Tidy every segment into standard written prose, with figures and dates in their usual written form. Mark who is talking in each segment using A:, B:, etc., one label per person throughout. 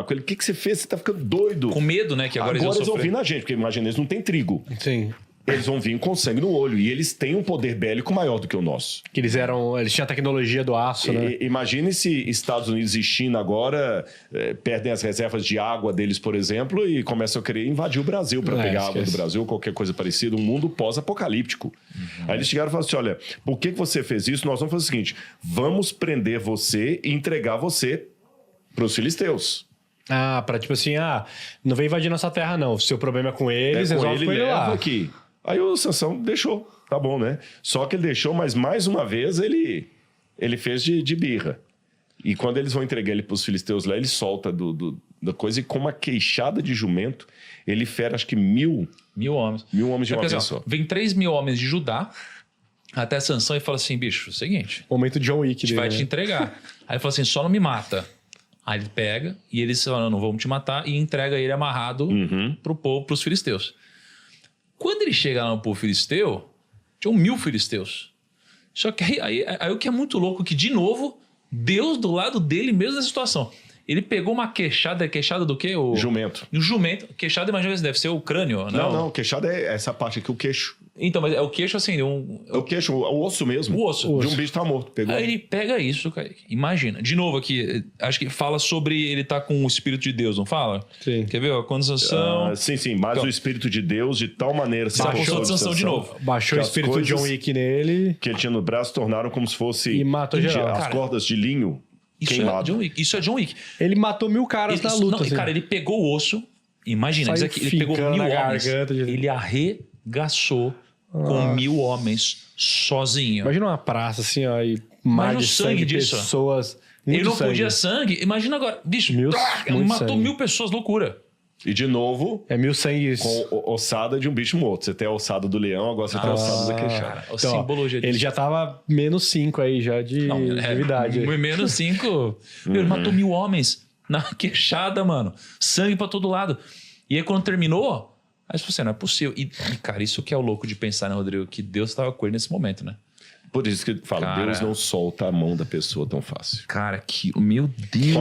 A: com ele. O que você fez? Você tá ficando doido.
B: Com medo, né? Que agora
A: eles
B: vão
A: vão vir na gente, porque imagina, eles não têm trigo.
C: Sim.
A: Eles vão vir com sangue no olho. E eles têm um poder bélico maior do que o nosso.
C: Que eles tinham a tecnologia do aço, né?
A: Imagine se Estados Unidos e China agora perdem as reservas de água deles, por exemplo, e começam a querer invadir o Brasil para pegar água do Brasil, qualquer coisa parecida, um mundo pós-apocalíptico. Aí eles chegaram e falaram assim, olha, por que você fez isso? Nós vamos fazer o seguinte, vamos prender você e entregar você para os filisteus.
C: Pra tipo assim, não vem invadir nossa terra não, o seu problema é com eles, resolve com ele lá.
A: Aqui. Aí o Sansão deixou, tá bom, né? Só que ele deixou, mas mais uma vez ele fez de birra. E quando eles vão entregar ele para os filisteus lá, ele solta da coisa e com uma queixada de jumento, ele fere acho que 1.000
B: homens.
A: 1.000 homens de uma vez só.
B: Vem 3.000 homens de Judá até Sansão e fala assim, bicho, seguinte...
C: Momento John Wick
B: a gente vai te entregar. Aí ele fala assim, só não me mata. Aí ele pega e eles falam, não vamos te matar, e entrega ele amarrado pro povo, pros filisteus. Quando ele chega lá pro filisteu, tinham 1.000 filisteus. Só que aí o que é muito louco, que de novo, Deus do lado dele mesmo nessa situação. Ele pegou uma queixada do quê?
A: Jumento.
B: O jumento. Queixada, imagina que deve ser o crânio, né?
A: Não, queixada é essa parte aqui, o queixo.
B: Então, mas é o queixo assim...
A: O queixo, o osso mesmo.
B: O osso.
A: De um bicho que tá morto. Pegou.
B: Aí ele pega isso, Kaique. Imagina. De novo aqui, acho que fala sobre ele tá com o Espírito de Deus, não fala?
C: Sim.
B: Quer ver? A condensação...
A: Sim. Mas então, o Espírito de Deus, de tal maneira...
B: Baixou a Sansão de novo.
C: Baixou o Espírito de John Wick nele.
A: Que ele tinha no braço, tornaram como se fosse...
C: E matou geral.
A: As cordas de linho queimadas.
B: Isso é John Wick.
C: Ele matou 1.000 caras na luta.
B: Não, assim. Cara, ele pegou o osso... Imagina, ele pegou 1.000 homens. Ele arregaçou com 1.000 homens sozinho.
C: Imagina uma praça assim, ó, e mar de sangue disso. Pessoas.
B: Ele não podia sangue. Imagina agora, bicho, matou 1.000 pessoas, loucura.
A: E de novo,
C: 1.000 sangues.
A: Com ossada de um bicho morto. Você tem a ossada do leão, agora você tem a ossada da queixada.
B: Então, simbologia disso.
C: Ele já tava -5 aí, já de idade.
B: -5. Ele matou 1.000 homens na queixada, mano. Sangue pra todo lado. E aí quando terminou... Aí você falou assim, não é possível. E, cara, isso que é o louco de pensar, né, Rodrigo? Que Deus estava com ele nesse momento, né?
A: Por isso que eu falo, cara, Deus não solta a mão da pessoa tão fácil.
B: Cara, meu Deus.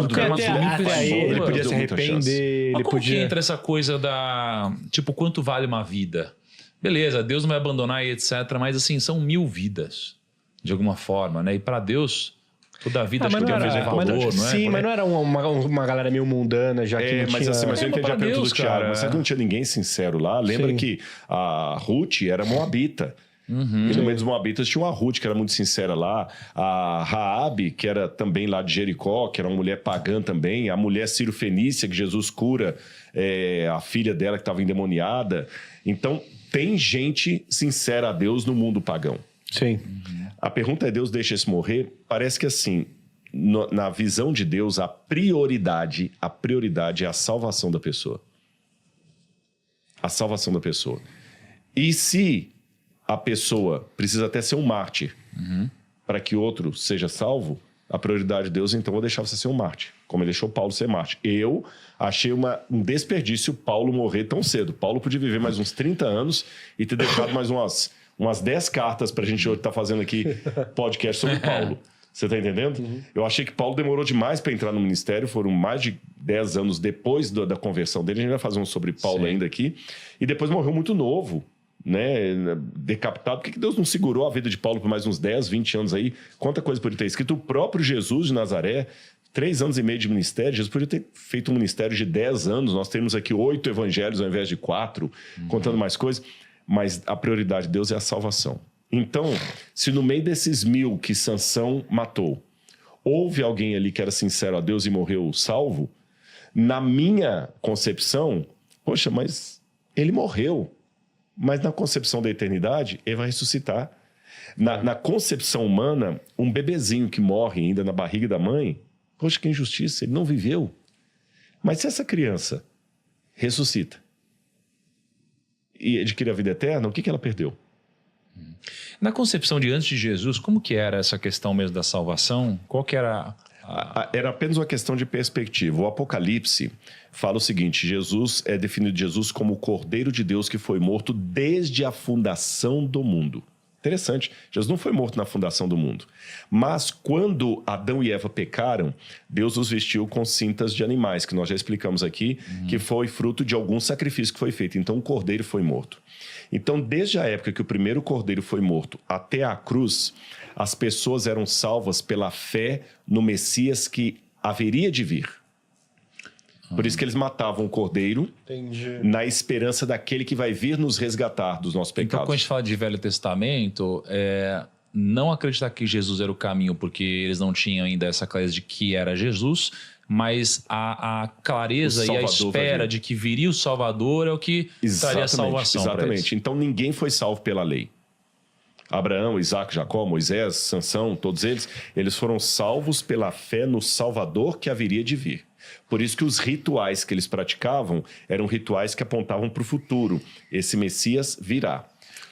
C: Ele podia se arrepender.
B: Mas como que entra essa coisa da... Tipo, quanto vale uma vida? Beleza, Deus não vai abandonar e etc. Mas assim, são 1.000 vidas. De alguma forma, né? E para Deus... Toda a vida acho que fez um valor, não é?
C: Sim, mas não era uma galera meio mundana, já que não
A: mas
C: tinha...
A: assim, mas eu entendi a pergunta do Thiago. Você não tinha ninguém sincero lá. Lembra que a Ruth era moabita. E no meio dos moabitas tinha uma Ruth, que era muito sincera lá. A Raabe, que era também lá de Jericó, que era uma mulher pagã também. A mulher Ciro-Fenícia, que Jesus cura a filha dela que estava endemoniada. Então, tem gente sincera a Deus no mundo pagão.
C: Sim.
A: A pergunta é, Deus deixa esse morrer? Parece que assim, na visão de Deus, a prioridade é a salvação da pessoa. A salvação da pessoa. E se a pessoa precisa até ser um mártir para que outro seja salvo, a prioridade de Deus, então, vou deixar você ser um mártir, como ele deixou Paulo ser mártir. Eu achei um desperdício Paulo morrer tão cedo. Paulo podia viver mais uns 30 anos e ter deixado mais umas 10 cartas pra gente hoje estar fazendo aqui podcast sobre Paulo. Você tá entendendo? Eu achei que Paulo demorou demais para entrar no ministério, foram mais de 10 anos depois da conversão dele. A gente vai fazer um sobre Paulo ainda aqui. E depois morreu muito novo, né? Decapitado. Por que Deus não segurou a vida de Paulo por mais uns 10, 20 anos aí? Quanta coisa poderia ter escrito? O próprio Jesus de Nazaré, 3 anos e meio de ministério, Jesus podia ter feito um ministério de 10 anos. Nós temos aqui 8 evangelhos ao invés de 4, contando mais coisas. Mas a prioridade de Deus é a salvação. Então, se no meio desses 1.000 que Sansão matou, houve alguém ali que era sincero a Deus e morreu salvo, na minha concepção, poxa, mas ele morreu. Mas na concepção da eternidade, ele vai ressuscitar. Na concepção humana, um bebezinho que morre ainda na barriga da mãe, poxa, que injustiça, ele não viveu. Mas se essa criança ressuscita e adquire a vida eterna, o que ela perdeu?
B: Na concepção de antes de Jesus, como que era essa questão mesmo da salvação? Qual que era...
A: Era apenas uma questão de perspectiva. O Apocalipse fala o seguinte, é definido Jesus como o Cordeiro de Deus que foi morto desde a fundação do mundo. Interessante. Jesus não foi morto na fundação do mundo. Mas quando Adão e Eva pecaram, Deus os vestiu com cintas de animais, que nós já explicamos aqui, que foi fruto de algum sacrifício que foi feito. Então, o cordeiro foi morto. Então, desde a época que o primeiro cordeiro foi morto até a cruz, as pessoas eram salvas pela fé no Messias que haveria de vir. Por isso que eles matavam o cordeiro.
C: Entendi.
A: Na esperança daquele que vai vir nos resgatar dos nossos pecados.
B: Então, quando a gente fala de Velho Testamento, não acreditar que Jesus era o caminho, porque eles não tinham ainda essa clareza de que era Jesus, mas a clareza e a espera de que viria o Salvador é o que traria a salvação.
A: Exatamente. Então, ninguém foi salvo pela lei. Abraão, Isaac, Jacó, Moisés, Sansão, todos eles foram salvos pela fé no Salvador que haveria de vir. Por isso que os rituais que eles praticavam eram rituais que apontavam para o futuro. Esse Messias virá.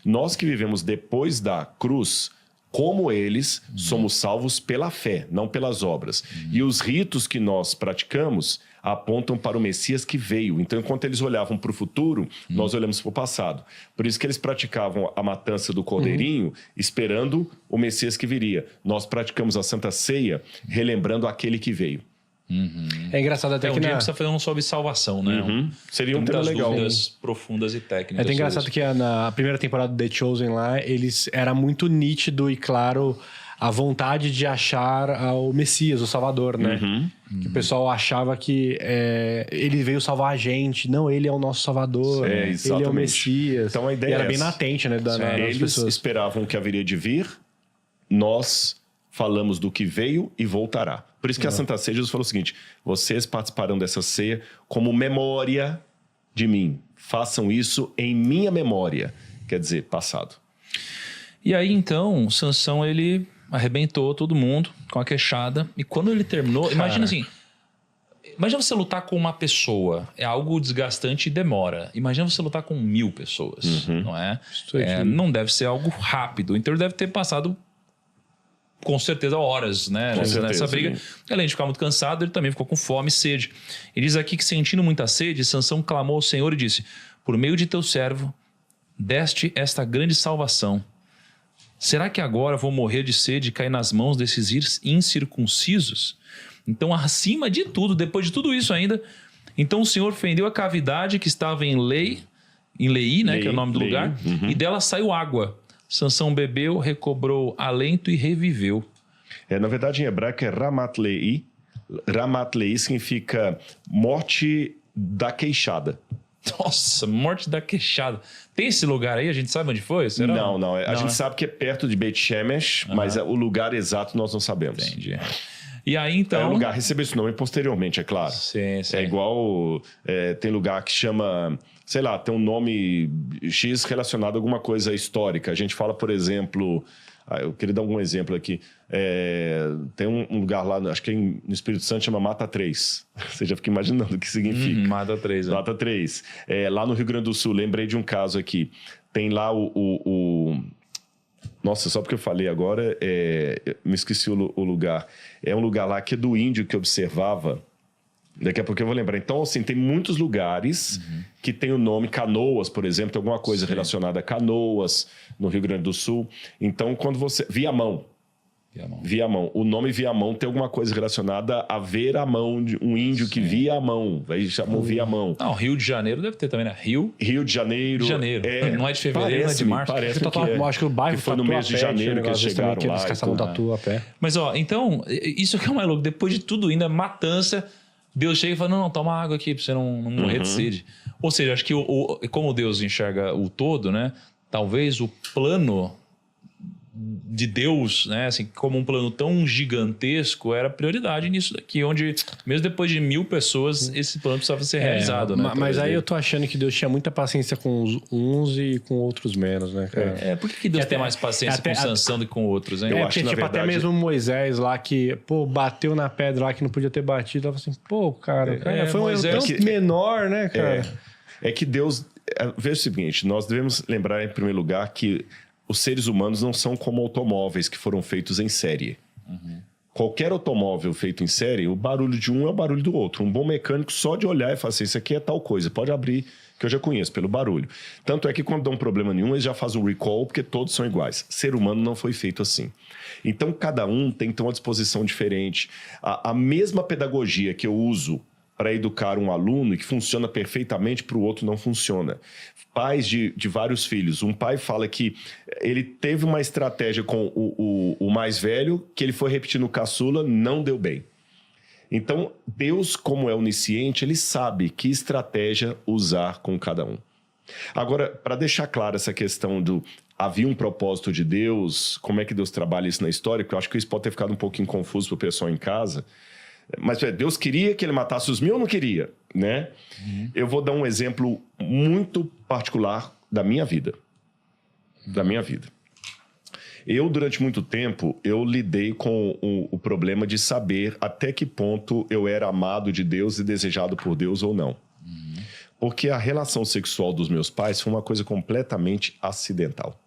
A: Nós que vivemos depois da cruz, como eles, somos salvos pela fé, não pelas obras. E os ritos que nós praticamos apontam para o Messias que veio. Então, enquanto eles olhavam para o futuro, nós olhamos para o passado. Por isso que eles praticavam a matança do cordeirinho, esperando o Messias que viria. Nós praticamos a Santa Ceia, relembrando aquele que veio.
C: É engraçado até que
B: dia precisa fazer um sobre salvação, né?
A: Seria um tema legal.
B: Dúvidas profundas e técnicas.
C: É até engraçado que na primeira temporada do The Chosen lá, era muito nítido e claro a vontade de achar o Messias, o Salvador, né? Que o pessoal achava que ele veio salvar a gente. Não, ele é o nosso Salvador. Ele é o Messias.
A: Então a ideia
C: era bem latente, né?
A: Eles pessoas. Esperavam que haveria de vir, nós falamos do que veio e voltará. Por isso que a Santa Ceia, Jesus falou o seguinte: vocês participarão dessa ceia como memória de mim. Façam isso em minha memória. Quer dizer, passado.
B: E aí, então, Sansão, ele arrebentou todo mundo com a queixada. E quando ele terminou, imagina assim, imagina você lutar com uma pessoa. É algo desgastante e demora. Imagina você lutar com 1000 pessoas, não é? Não deve ser algo rápido. Então ele deve ter passado com certeza horas, né? Nessa briga. Sim. Além de ficar muito cansado, ele também ficou com fome e sede. Ele diz aqui que, sentindo muita sede, Sansão clamou ao Senhor e disse: por meio de teu servo, deste esta grande salvação. Será que agora vou morrer de sede e cair nas mãos desses incircuncisos? Então, acima de tudo, depois de tudo isso ainda, então o Senhor fendeu a cavidade que estava em Lei, né, que é o nome do lugar, e dela saiu água. Sansão bebeu, recobrou alento e reviveu.
A: Na verdade, em hebraico é Ramat Lehi. Ramat Lehi significa morte da queixada.
B: Nossa, morte da queixada. Tem esse lugar aí? A gente sabe onde foi? Será?
A: Não. A gente sabe que é perto de Beit Shemesh, mas o lugar exato nós não sabemos.
B: Entendi. E aí, então...
A: O lugar recebeu esse nome posteriormente, é claro.
B: Sim.
A: É igual... tem lugar que chama... Sei lá, tem um nome X relacionado a alguma coisa histórica. A gente fala, por exemplo... eu queria dar algum exemplo aqui. Tem um lugar lá, acho que no Espírito Santo, chama Mata 3. Você já fica imaginando o que significa.
B: Mata 3.
A: Mata 3. Lá no Rio Grande do Sul, lembrei de um caso aqui. Tem lá Nossa, só porque eu falei agora, me esqueci o lugar. É um lugar lá que é do índio que observava. Daqui a pouco eu vou lembrar. Então, assim, tem muitos lugares que tem o nome Canoas, por exemplo, tem alguma coisa relacionada a Canoas, no Rio Grande do Sul. Então, quando você... Viamão. O nome Viamão tem alguma coisa relacionada a ver a mão de um índio que via a mão. Aí chamou Viamão.
B: Não, Rio de Janeiro deve ter também, né? Rio
A: de Janeiro.
B: Não é de fevereiro, não é de março.
A: Parece que
C: acho que o bairro
A: foi no mês de janeiro que eles chegaram lá.
C: Eles caçavam tatu a pé.
B: Mas, então, isso que é o mais louco. Depois de tudo, ainda matança... Deus chega e fala, não, toma água aqui pra você não morrer de sede. Ou seja, acho que como Deus enxerga o todo, né? Talvez o plano de Deus, né? Assim, como um plano tão gigantesco, era prioridade nisso daqui, onde mesmo depois de 1000 pessoas, esse plano precisava ser realizado, né?
C: Mas aí eu tô achando que Deus tinha muita paciência com uns e com outros menos, né, cara?
B: Por que Deus tem mais paciência com Sansão do que com outros, hein?
C: Eu acho que, tipo, verdade... até mesmo Moisés lá que, bateu na pedra lá que não podia ter batido, tava assim, cara, foi Moisés tão menor, né, cara?
A: É que Deus... Veja o seguinte, nós devemos lembrar, em primeiro lugar, que os seres humanos não são como automóveis que foram feitos em série. Qualquer automóvel feito em série, o barulho de um é o barulho do outro. Um bom mecânico, só de olhar e falar assim, isso aqui é tal coisa, pode abrir, que eu já conheço pelo barulho. Tanto é que quando dá um problema nenhum, eles já fazem um recall, porque todos são iguais. Ser humano não foi feito assim. Então, cada um tem que ter uma disposição diferente. A mesma pedagogia que eu uso para educar um aluno e que funciona perfeitamente, para o outro não funciona. Pais de vários filhos. Um pai fala que ele teve uma estratégia com o mais velho, que ele foi repetir no caçula, não deu bem. Então, Deus, como é onisciente, ele sabe que estratégia usar com cada um. Agora, para deixar clara essa questão do havia um propósito de Deus, como é que Deus trabalha isso na história, porque eu acho que isso pode ter ficado um pouquinho confuso para o pessoal em casa. Mas Deus queria que ele matasse os 1000 ou não queria, né? Eu vou dar um exemplo muito particular da minha vida. Da minha vida. Eu, durante muito tempo, eu lidei com o problema de saber até que ponto eu era amado de Deus e desejado por Deus ou não. Porque a relação sexual dos meus pais foi uma coisa completamente acidental.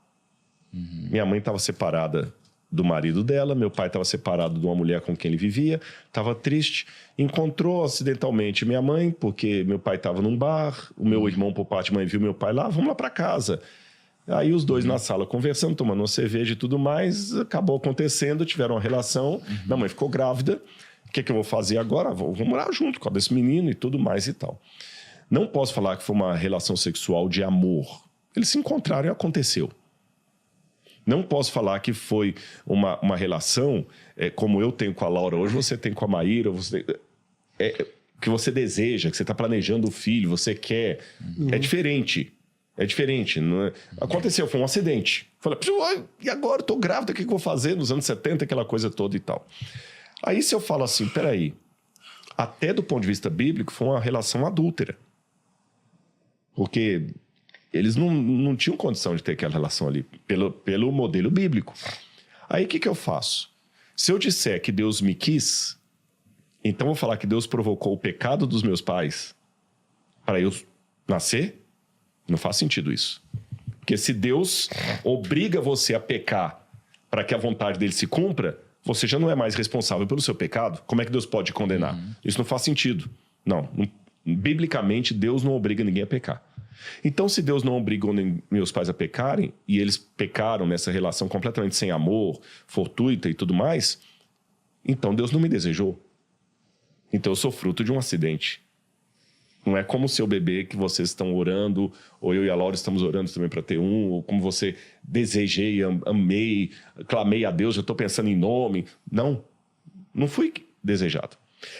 A: Minha mãe estava separada do marido dela, meu pai estava separado de uma mulher com quem ele vivia, estava triste, encontrou acidentalmente minha mãe, porque meu pai estava num bar, o meu irmão, por parte de mãe, viu meu pai lá, vamos lá para casa. Aí os dois na sala conversando, tomando uma cerveja e tudo mais, acabou acontecendo, tiveram uma relação, minha mãe ficou grávida, o que eu vou fazer agora? Vou morar junto com esse menino e tudo mais e tal. Não posso falar que foi uma relação sexual de amor. Eles se encontraram e aconteceu. Não posso falar que foi uma relação como eu tenho com a Laura hoje, você tem com a Maíra, que você deseja, que você está planejando o filho, você quer. É diferente. É diferente. Não é? Aconteceu, foi um acidente. Falei, e agora? Estou grávida, o que eu vou fazer? Nos anos 70, aquela coisa toda e tal. Aí se eu falo assim, peraí, até do ponto de vista bíblico, foi uma relação adúltera. Porque eles não tinham condição de ter aquela relação ali, pelo modelo bíblico. Aí o que eu faço? Se eu disser que Deus me quis, então vou falar que Deus provocou o pecado dos meus pais para eu nascer? Não faz sentido isso. Porque se Deus obriga você a pecar para que a vontade dele se cumpra, você já não é mais responsável pelo seu pecado. Como é que Deus pode te condenar? Isso não faz sentido. Não. Biblicamente, Deus não obriga ninguém a pecar. Então, se Deus não obrigou meus pais a pecarem, e eles pecaram nessa relação completamente sem amor, fortuita e tudo mais, então Deus não me desejou. Então eu sou fruto de um acidente. Não é como o seu bebê que vocês estão orando, ou eu e a Laura estamos orando também para ter um, ou como você desejei, amei, clamei a Deus, eu estou pensando em nome. Não fui desejado.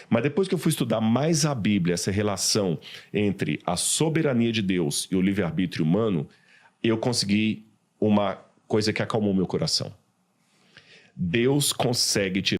A: Mas depois que eu fui estudar mais a Bíblia, essa relação entre a soberania de Deus e o livre-arbítrio humano, eu consegui uma coisa que acalmou meu coração. Deus consegue tirar